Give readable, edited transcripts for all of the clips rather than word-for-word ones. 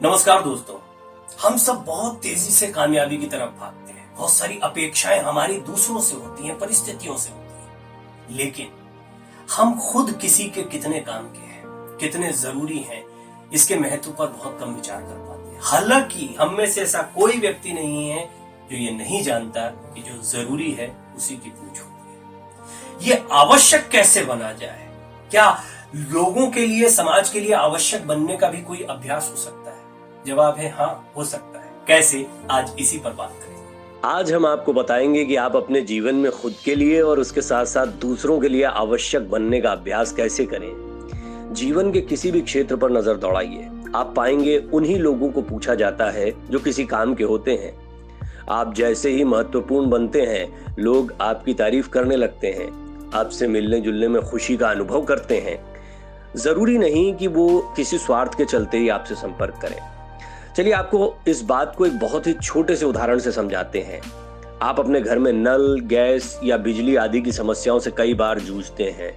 नमस्कार दोस्तों। हम सब बहुत तेजी से कामयाबी की तरफ भागते हैं। बहुत सारी अपेक्षाएं हमारी दूसरों से होती हैं, परिस्थितियों से होती हैं, लेकिन हम खुद किसी के कितने काम के हैं, कितने जरूरी हैं, इसके महत्व पर बहुत कम विचार कर पाते हैं। हालांकि हम में से ऐसा कोई व्यक्ति नहीं है जो ये नहीं जानता कि जो जरूरी है उसी की पूछ होती है। ये आवश्यक कैसे बना जाए? क्या लोगों के लिए, समाज के लिए आवश्यक बनने का भी कोई अभ्यास हो सकता है? जवाब है हाँ, हो सकता है। कैसे? आज इसी पर बात करेंगे। आज हम आपको बताएंगे कि आप अपने जीवन में खुद के लिए और उसके साथ साथ दूसरों के लिए आवश्यक बनने का अभ्यास कैसे करें। जीवन के किसी भी क्षेत्र पर नजर दौड़ाइए, आप पाएंगे उन्हीं लोगों को पूछा जाता है जो किसी काम के होते हैं। आप जैसे ही महत्वपूर्ण बनते हैं, लोग आपकी तारीफ करने लगते हैं, आपसे मिलने जुलने में खुशी का अनुभव करते हैं। जरूरी नहीं कि वो किसी स्वार्थ के चलते ही आपसे संपर्क करें। चलिए आपको इस बात को एक बहुत ही छोटे से उदाहरण से समझाते हैं। आप अपने घर में नल, गैस या बिजली आदि की समस्याओं से कई बार जूझते हैं।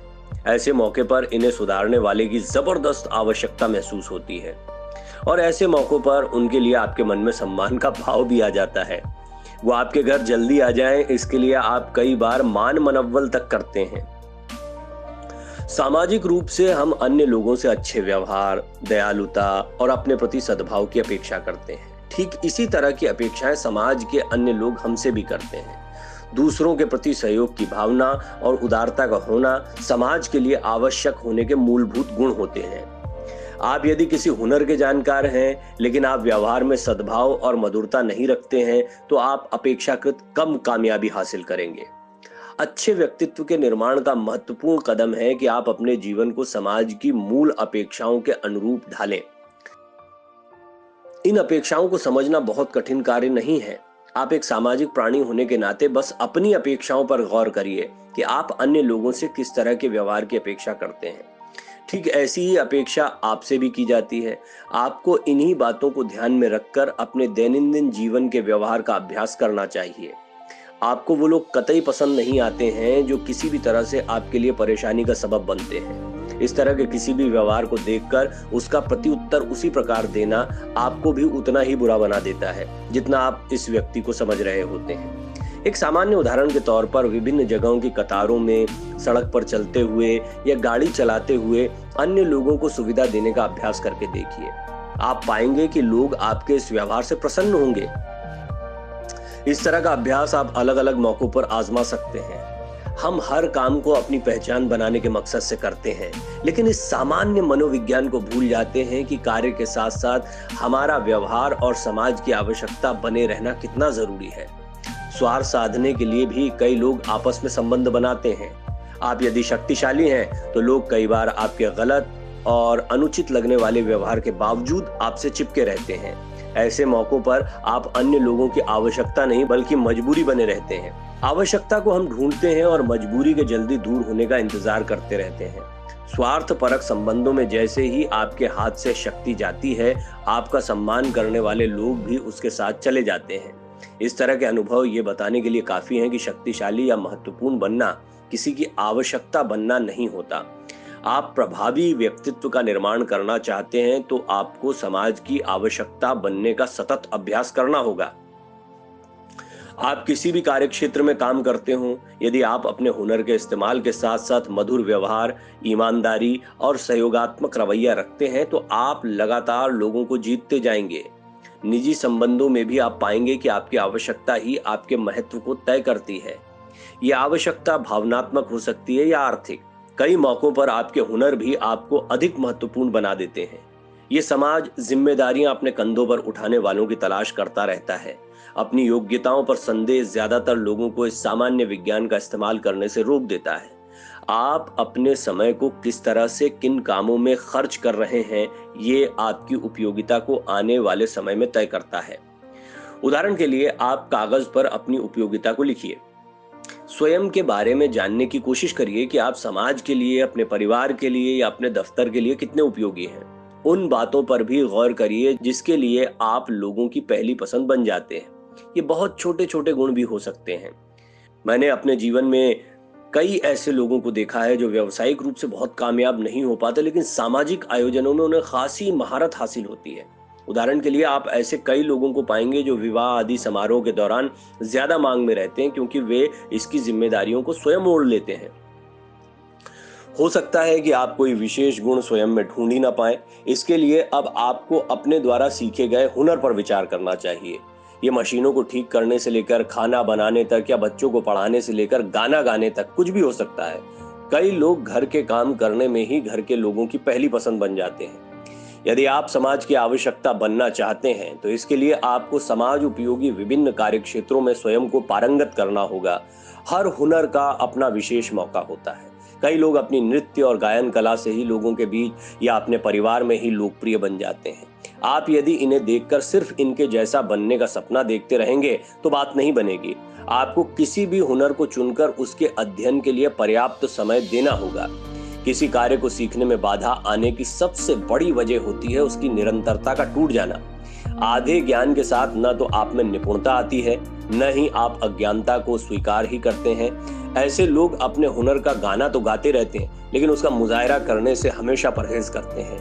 ऐसे मौके पर इन्हें सुधारने वाले की जबरदस्त आवश्यकता महसूस होती है और ऐसे मौकों पर उनके लिए आपके मन में सम्मान का भाव भी आ जाता है। वो आपके घर जल्दी आ जाएं, इसके लिए आप कई बार मान मनव्वल तक करते हैं। सामाजिक रूप से हम अन्य लोगों से अच्छे व्यवहार, दयालुता और अपने प्रति सद्भाव की अपेक्षा करते हैं। ठीक इसी तरह की अपेक्षाएं समाज के अन्य लोग हमसे भी करते हैं। दूसरों के प्रति सहयोग की भावना और उदारता का होना समाज के लिए आवश्यक होने के मूलभूत गुण होते हैं। आप यदि किसी हुनर के जानकार हैं, लेकिन आप व्यवहार में सद्भाव और मधुरता नहीं रखते हैं, तो आप अपेक्षाकृत कम कामयाबी हासिल करेंगे। अच्छे व्यक्तित्व के निर्माण का महत्वपूर्ण कदम है कि आप अपने जीवन को समाज की मूल अपेक्षाओं के अनुरूप ढालें। इन अपेक्षाओं को समझना बहुत कठिन कार्य नहीं है। आप एक सामाजिक प्राणी होने के नाते बस अपनी अपेक्षाओं पर गौर करिए कि आप अन्य लोगों से किस तरह के व्यवहार की अपेक्षा करते हैं। ठीक ऐसी ही अपेक्षा आपसे भी की जाती है। आपको इन्हीं बातों को ध्यान में रखकर अपने दैनंदिन जीवन के व्यवहार का अभ्यास करना चाहिए। आपको वो लोग कतई पसंद नहीं आते हैं जो किसी भी तरह से आपके लिए परेशानी का सबब बनते हैं। इस तरह के किसी भी व्यवहार को देखकर उसका प्रत्युत्तर उसी प्रकार देना आपको भी उतना ही बुरा बना देता है जितना आप इस व्यक्ति को समझ रहे होते हैं। एक सामान्य उदाहरण के तौर पर विभिन्न जगहों की कतारों में, सड़क पर चलते हुए या गाड़ी चलाते हुए अन्य लोगों को सुविधा देने का अभ्यास करके देखिए। आप पाएंगे कि लोग आपके इस व्यवहार से प्रसन्न होंगे। इस तरह का अभ्यास आप अलग अलग मौकों पर आजमा सकते हैं। हम हर काम को अपनी पहचान बनाने के मकसद से करते हैं, लेकिन इस सामान्य मनोविज्ञान को भूल जाते हैं कि कार्य के साथ साथ हमारा व्यवहार और समाज की आवश्यकता बने रहना कितना जरूरी है। स्वार्थ साधने के लिए भी कई लोग आपस में संबंध बनाते हैं। आप यदि शक्तिशाली हैं तो लोग कई बार आपके गलत और अनुचित लगने वाले व्यवहार के बावजूद आपसे चिपके रहते हैं। ऐसे मौकों पर आप अन्य लोगों की आवश्यकता नहीं बल्कि मजबूरी बने रहते हैं। आवश्यकता को हम ढूंढते हैं और मजबूरी के जल्दी दूर होने का इंतजार करते रहते हैं। स्वार्थपरक संबंधों में जैसे ही आपके हाथ से शक्ति जाती है, आपका सम्मान करने वाले लोग भी उसके साथ चले जाते हैं। इस तरह के अनुभव ये बताने के लिए काफी हैं कि शक्तिशाली या महत्वपूर्ण बनना किसी की आवश्यकता बनना नहीं होता। आप प्रभावी व्यक्तित्व का निर्माण करना चाहते हैं तो आपको समाज की आवश्यकता बनने का सतत अभ्यास करना होगा। आप किसी भी कार्य क्षेत्र में काम करते हो, यदि आप अपने हुनर के इस्तेमाल के साथ साथ मधुर व्यवहार, ईमानदारी और सहयोगात्मक रवैया रखते हैं तो आप लगातार लोगों को जीतते जाएंगे। निजी संबंधों में भी आप पाएंगे कि आपकी आवश्यकता ही आपके महत्व को तय करती है। यह आवश्यकता भावनात्मक हो सकती है या आर्थिक। कई मौकों पर आपके हुनर भी आपको अधिक महत्वपूर्ण बना देते हैं। ये समाज जिम्मेदारियां अपने कंधों पर उठाने वालों की तलाश करता रहता है। अपनी योग्यताओं पर संदेह ज्यादातर लोगों को इस सामान्य विज्ञान का इस्तेमाल करने से रोक देता है। आप अपने समय को किस तरह से किन कामों में खर्च कर रहे हैं, ये आपकी उपयोगिता को आने वाले समय में तय करता है। उदाहरण के लिए आप कागज पर अपनी उपयोगिता को लिखिए। स्वयं के बारे में जानने की कोशिश करिए कि आप समाज के लिए, अपने परिवार के लिए या अपने दफ्तर के लिए कितने उपयोगी हैं। उन बातों पर भी गौर करिए जिसके लिए आप लोगों की पहली पसंद बन जाते हैं। ये बहुत छोटे छोटे गुण भी हो सकते हैं। मैंने अपने जीवन में कई ऐसे लोगों को देखा है जो व्यावसायिक रूप से बहुत कामयाब नहीं हो पाते, लेकिन सामाजिक आयोजनों में उन्हें खासी महारत हासिल होती है। उदाहरण के लिए आप ऐसे कई लोगों को पाएंगे जो विवाह आदि समारोह के दौरान ज्यादा मांग में रहते हैं, क्योंकि वे इसकी जिम्मेदारियों को स्वयं ओढ़ लेते हैं। हो सकता है कि आप कोई विशेष गुण स्वयं में ढूंढ ही ना पाए। इसके लिए अब आपको अपने द्वारा सीखे गए हुनर पर विचार करना चाहिए। ये मशीनों को ठीक करने से लेकर खाना बनाने तक, या बच्चों को पढ़ाने से लेकर गाना गाने तक कुछ भी हो सकता है। कई लोग घर के काम करने में ही घर के लोगों की पहली पसंद बन जाते हैं। यदि आप समाज की आवश्यकता बनना चाहते हैं तो इसके लिए आपको समाज उपयोगी विभिन्न कार्य क्षेत्रों में स्वयं को पारंगत करना होगा। हर हुनर का अपना विशेष मौका होता है। कई लोग अपनी नृत्य और गायन कला से ही लोगों के बीच या अपने परिवार में ही लोकप्रिय बन जाते हैं। आप यदि इन्हें देखकर सिर्फ इनके जैसा बनने का सपना देखते रहेंगे तो बात नहीं बनेगी। आपको किसी भी हुनर को चुनकर उसके अध्ययन के लिए पर्याप्त समय देना होगा। किसी कार्य को सीखने में बाधा आने की सबसे बड़ी वजह होती है उसकी निरंतरता का टूट जाना। आधे ज्ञान के साथ न तो आप में निपुणता आती है, न ही आप अज्ञानता को स्वीकार ही करते हैं। ऐसे लोग अपने हुनर का गाना तो गाते रहते हैं, लेकिन उसका मुजाहिरा करने से हमेशा परहेज करते हैं।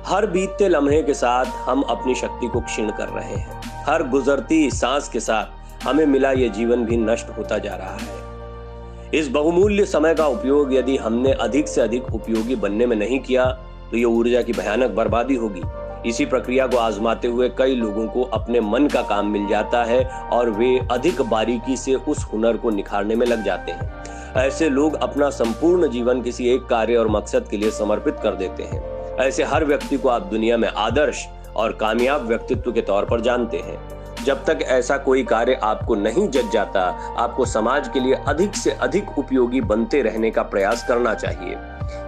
हर बीतते लम्हे के साथ हम अपनी शक्ति को क्षीण कर रहे हैं। हर गुजरती सांस के साथ हमें मिला ये जीवन भी नष्ट होता जा रहा है। इस बहुमूल्य समय का उपयोग यदि हमने अधिक से अधिक उपयोगी बनने में नहीं किया तो ये ऊर्जा की भयानक बर्बादी होगी। इसी प्रक्रिया को आजमाते हुए कई लोगों को अपने मन का काम मिल जाता है और वे अधिक बारीकी से उस हुनर को निखारने में लग जाते हैं। ऐसे लोग अपना संपूर्ण जीवन किसी एक कार्य और मकसद के लिए समर्पित कर देते हैं। ऐसे हर व्यक्ति को आप दुनिया में आदर्श और कामयाब व्यक्तित्व के तौर पर जानते हैं। जब तक ऐसा कोई कार्य आपको नहीं जच जाता, आपको समाज के लिए अधिक से अधिक उपयोगी बनते रहने का प्रयास करना चाहिए।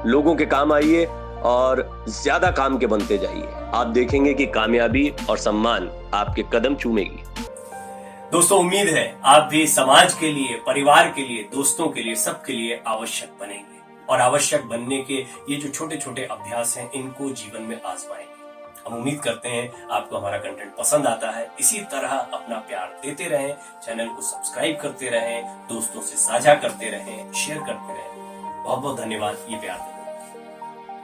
लोगों के काम आइए और ज्यादा काम के बनते जाइए। आप देखेंगे कि कामयाबी और सम्मान आपके कदम चूमेगी। दोस्तों, उम्मीद है आप भी समाज के लिए, परिवार के लिए, दोस्तों के लिए, सबके लिए आवश्यक बनेंगे और आवश्यक बनने के ये जो छोटे छोटे अभ्यास हैं इनको जीवन में आजमाएंगे। हम उम्मीद करते हैं आपको हमारा कंटेंट पसंद आता है। इसी तरह अपना प्यार देते रहें, चैनल को सब्सक्राइब करते रहें, दोस्तों से साझा करते रहें, शेयर करते रहें। बहुत बहुत धन्यवाद ये प्यार देने के लिए।